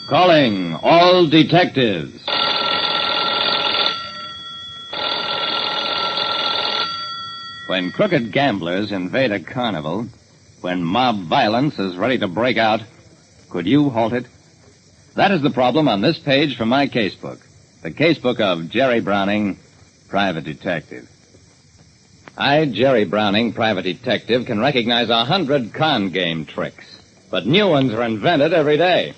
Calling all detectives. When crooked gamblers invade a carnival, when mob violence is ready to break out, could you halt it? That is the problem on this page from my casebook. The casebook of Jerry Browning, private detective. I, Jerry Browning, private detective, can recognize 100 con game tricks, but new ones are invented every day.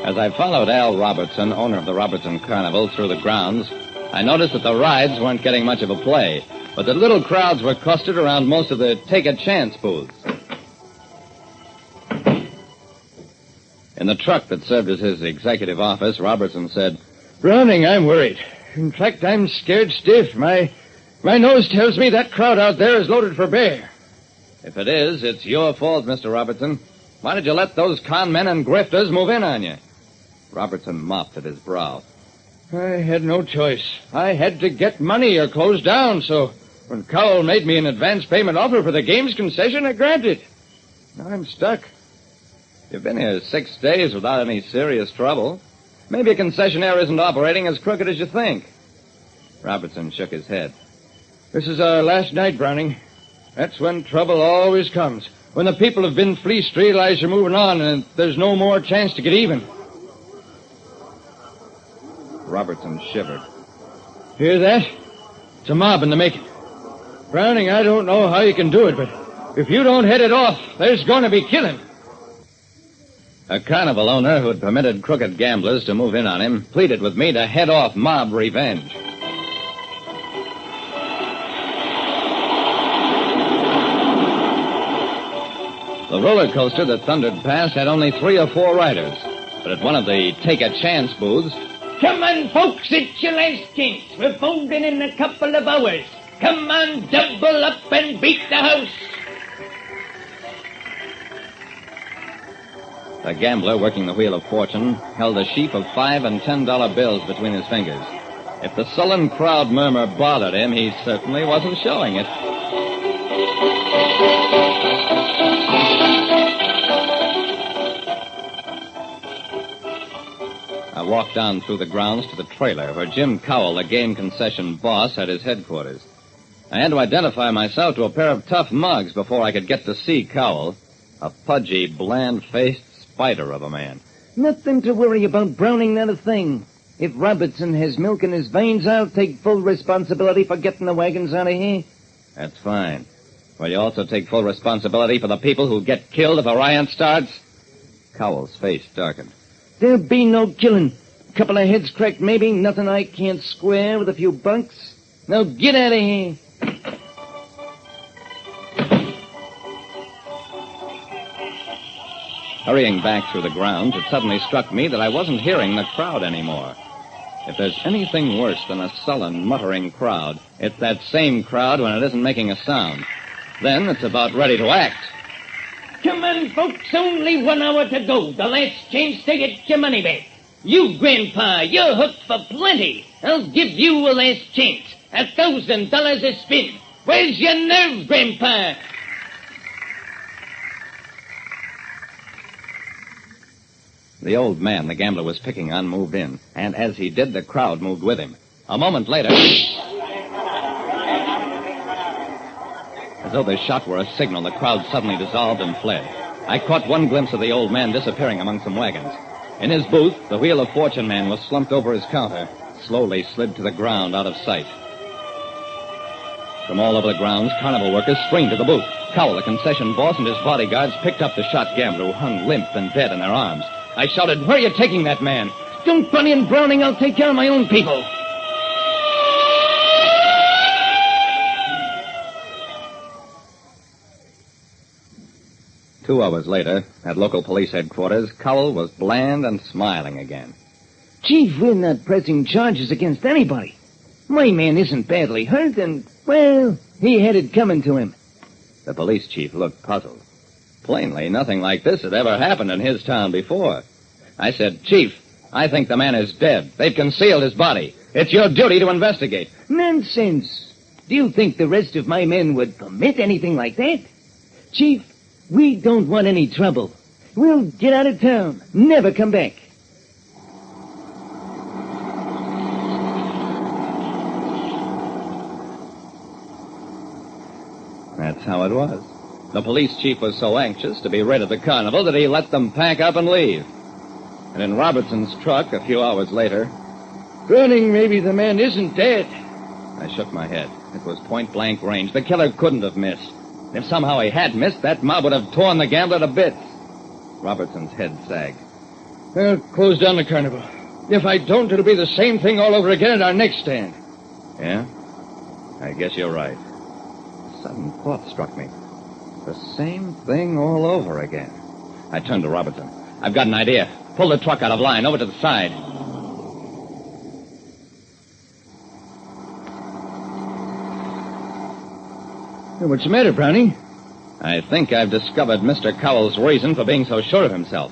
As I followed Al Robertson, owner of the Robertson Carnival, through the grounds, I noticed that the rides weren't getting much of a play, but that little crowds were clustered around most of the take-a-chance booths. In the truck that served as his executive office, Robertson said, "Browning, I'm worried. In fact, I'm scared stiff. My nose tells me that crowd out there is loaded for bear." "If it is, it's your fault, Mr. Robertson. Why did you let those con men and grifters move in on you?" Robertson mopped at his brow. "I had no choice. I had to get money or close down, so when Cowell made me an advance payment offer for the games concession, I granted. Now I'm stuck." "You've been here 6 days without any serious trouble. Maybe a concessionaire isn't operating as crooked as you think." Robertson shook his head. "This is our last night, Browning. That's when trouble always comes. When the people have been fleeced, realize you're moving on, and there's no more chance to get even." Robertson shivered. "Hear that? It's a mob in the making. Browning, I don't know how you can do it, but if you don't head it off, there's going to be killing." A carnival owner who had permitted crooked gamblers to move in on him pleaded with me to head off mob revenge. The roller coaster that thundered past had only 3 or 4 riders, but at one of the take-a-chance booths... "Come on, folks, it's your last chance. We're folding in a couple of hours. Come on, double up and beat the house." The gambler working the Wheel of Fortune held a sheaf of $5 and $10 bills between his fingers. If the sullen crowd murmur bothered him, he certainly wasn't showing it. I walked down through the grounds to the trailer where Jim Cowell, the game concession boss, had his headquarters. I had to identify myself to a pair of tough mugs before I could get to see Cowell, a pudgy, bland-faced spider of a man. "Nothing to worry about, Browning, not a thing. If Robertson has milk in his veins, I'll take full responsibility for getting the wagons out of here." "That's fine. Will you also take full responsibility for the people who get killed if a riot starts?" Cowell's face darkened. "There'll be no killing. A couple of heads cracked, maybe. Nothing I can't square with a few bunks. Now get out of here." Hurrying back through the grounds, it suddenly struck me that I wasn't hearing the crowd anymore. If there's anything worse than a sullen, muttering crowd, it's that same crowd when it isn't making a sound. Then it's about ready to act. "Come on, folks, only 1 hour to go. The last chance to get your money back. You, Grandpa, you're hooked for plenty. I'll give you a last chance. $1,000 a spin. Where's your nerve, Grandpa?" The old man the gambler was picking on moved in, and as he did, the crowd moved with him. A moment later, as though the shot were a signal, the crowd suddenly dissolved and fled. I caught one glimpse of the old man disappearing among some wagons. In his booth, the Wheel of Fortune man was slumped over his counter, slowly slid to the ground out of sight. From all over the grounds, carnival workers streamed to the booth. Cowell, the concession boss, and his bodyguards picked up the shot gambler who hung limp and dead in their arms. I shouted, "Where are you taking that man?" "Don't run in, Browning. I'll take care of my own people." Two hours later, at local police headquarters, Cowell was bland and smiling again. "Chief, we're not pressing charges against anybody. My man isn't badly hurt, and, well, he had it coming to him." The police chief looked puzzled. Plainly, nothing like this had ever happened in his town before. I said, "Chief, I think the man is dead. They've concealed his body. It's your duty to investigate." "Nonsense. Do you think the rest of my men would permit anything like that? Chief, we don't want any trouble. We'll get out of town, never come back. That's how it was. The police chief was so anxious to be rid of the carnival that he let them pack up and leave. And in Robertson's truck, a few hours later... Browning, maybe the man isn't dead. I shook my head. It was point-blank range. The killer couldn't have missed. If somehow he had missed, that mob would have torn the gambler to bits. Robertson's head sagged. Well, close down the carnival. If I don't, it'll be the same thing all over again at our next stand. Yeah? I guess you're right. A sudden thought struck me. The same thing all over again. I turned to Robertson. I've got an idea. Pull the truck out of line, over to the side. Hey, what's the matter, Browning? I think I've discovered Mr. Cowell's reason for being so sure of himself.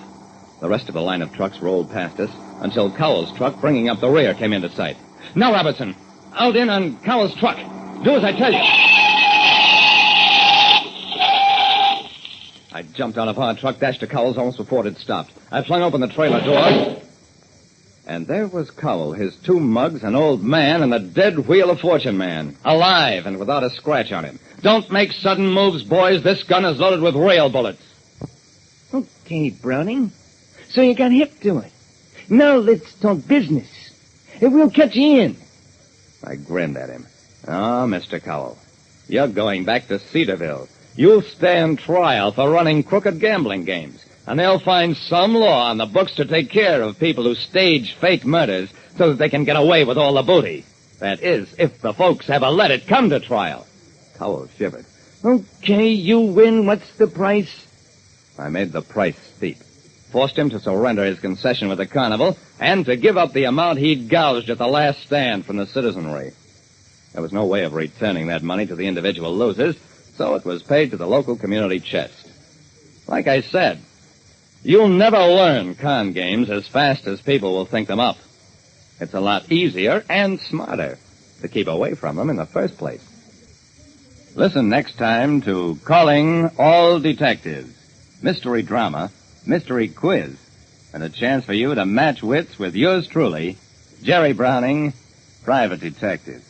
The rest of the line of trucks rolled past us until Cowell's truck, bringing up the rear, came into sight. Now, Robertson, out in on Cowell's truck. Do as I tell you. I jumped out of our truck, dashed to Cowell's almost before it had stopped. I flung open the trailer door. And there was Cowell, his two mugs, an old man, and the dead wheel of Fortune Man. Alive and without a scratch on him. Don't make sudden moves, boys. This gun is loaded with rail bullets. Okay, Browning. So you got hip to it. Now let's talk business. We'll cut you in. I grinned at him. Oh, Mr. Cowell, you're going back to Cedarville. You'll stand trial for running crooked gambling games. And they'll find some law on the books to take care of people who stage fake murders so that they can get away with all the booty. That is, if the folks ever let it come to trial. Cowell shivered. Okay, you win. What's the price? I made the price steep. Forced him to surrender his concession with the carnival and to give up the amount he'd gouged at the last stand from the citizenry. There was no way of returning that money to the individual losers, so it was paid to the local community chest. Like I said, you'll never learn con games as fast as people will think them up. It's a lot easier and smarter to keep away from them in the first place. Listen next time to Calling All Detectives. Mystery drama, mystery quiz, and a chance for you to match wits with yours truly, Jerry Browning, Private Detective.